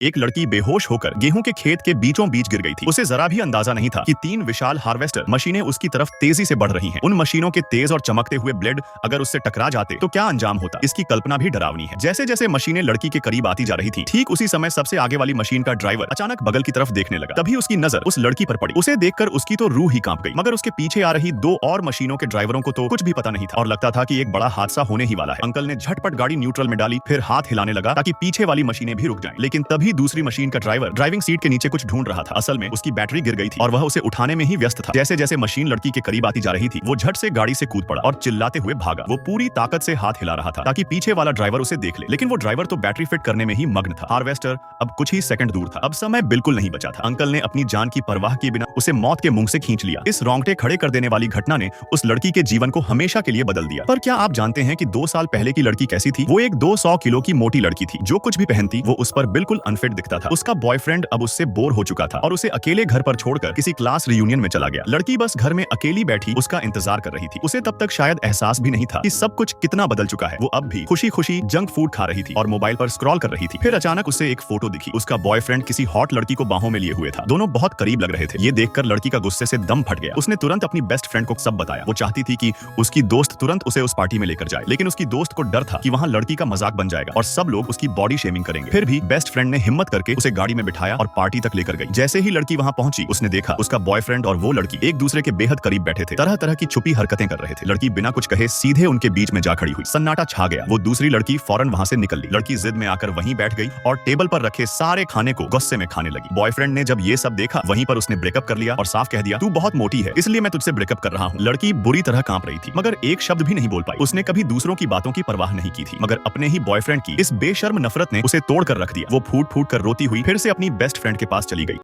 एक लड़की बेहोश होकर गेहूं के खेत के बीचों बीच गिर गई थी। उसे जरा भी अंदाजा नहीं था कि 3 विशाल हार्वेस्टर मशीनें उसकी तरफ तेजी से बढ़ रही हैं। उन मशीनों के तेज और चमकते हुए ब्लेड अगर उससे टकरा जाते तो क्या अंजाम होता, इसकी कल्पना भी डरावनी है। जैसे जैसे मशीनें लड़की के करीब आती जा रही थी, ठीक उसी समय सबसे आगे वाली मशीन का ड्राइवर अचानक बगल की तरफ देखने लगा। तभी उसकी नजर उस लड़की पर पड़ी। उसे देखकर उसकी तो रूह ही कांप गई, मगर उसके पीछे आ रही 2 और मशीनों के ड्राइवरों को तो कुछ भी पता नहीं था और लगता था कि एक बड़ा हादसा होने ही वाला है। अंकल ने झटपट गाड़ी न्यूट्रल में डाली, फिर हाथ हिलाने लगा ताकि पीछे वाली मशीनें भी रुक जाएं। लेकिन तभी दूसरी मशीन का ड्राइवर ड्राइविंग सीट के नीचे कुछ ढूंढ रहा था। असल में उसकी बैटरी गिर गई थी और वह उसे उठाने में ही व्यस्त था। जैसे जैसे मशीन लड़की के करीब आती जा रही थी, वो झट से गाड़ी से कूद पड़ा और चिल्लाते हुए भागा। वो पूरी ताकत से हाथ हिला रहा था ताकि पीछे वाला ड्राइवर उसे देख ले, लेकिन वो ड्राइवर तो बैटरी फिट करने में ही मग्न था। हार्वेस्टर अब कुछ ही सेकंड दूर था। अब समय बिल्कुल नहीं बचा था। अंकल ने अपनी जान की परवाह किए बिना उसे मौत के मुंह से खींच लिया। इस रोंगटे खड़े कर देने वाली घटना ने उस लड़की के जीवन को हमेशा के लिए बदल दिया। पर क्या आप जानते हैं कि 2 साल पहले की लड़की कैसी थी? वो एक 200 किलो की मोटी लड़की थी। जो कुछ भी पहनती वो उस पर बिल्कुल अनफिट दिखता था। उसका बॉयफ्रेंड अब उससे बोर हो चुका था और उसे अकेले घर पर छोड़कर किसी क्लास रियूनियन में चला गया। लड़की बस घर में अकेली बैठी उसका इंतजार कर रही थी। उसे तब तक शायद एहसास भी नहीं था कि सब कुछ कितना बदल चुका है। वो अब भी खुशी खुशी जंक फूड खा रही थी और मोबाइल पर स्क्रॉल कर रही थी। फिर अचानक उसे एक फोटो दिखी। उसका बॉयफ्रेंड किसी हॉट लड़की को बाहों में लिए हुए था। दोनों बहुत करीब लग रहे थे। ये देखकर लड़की का गुस्से से दम फट गया। उसने तुरंत अपनी बेस्ट फ्रेंड को सब बताया। वो चाहती थी कि उसकी दोस्त तुरंत उसे उस पार्टी में लेकर जाए, लेकिन उसकी दोस्त को डर था कि वहां लड़की का मजाक बन जाएगा और सब लोग उसकी बॉडी शेमिंग करेंगे। फिर भी बेस्ट फ्रेंड ने हिम्मत करके उसे गाड़ी में बिठाया और पार्टी तक लेकर गई। जैसे ही लड़की वहां पहुंची, उसने देखा उसका बॉयफ्रेंड और वो लड़की एक दूसरे के बेहद करीब बैठे थे। तरह तरह की छुपी हरकतें कर रहे थे। लड़की बिना कुछ कहे सीधे उनके बीच में जा खड़ी हुई। सन्नाटा छा गया। वो दूसरी लड़की फौरन वहां से निकल ली। लड़की जिद में आकर वहीं बैठ गई और टेबल पर रखे सारे खाने को गुस्से में खाने लगी। बॉयफ्रेंड ने जब ये सब देखा, वहीं पर उसने ब्रेकअप कर लिया और साफ कह दिया, तू बहुत मोटी है इसलिए मैं तुझसे ब्रेकअप कर रहा हूँ। लड़की बुरी तरह कांप रही थी, मगर एक शब्द भी नहीं बोल पाई। उसने कभी दूसरों की बातों की परवाह नहीं की थी, मगर अपने ही बॉयफ्रेंड की इस बेशर्म नफरत ने उसे तोड़ कर रख दिया। वो फूट फूट कर रोती हुई फिर से अपनी बेस्ट फ्रेंड के पास चली गई।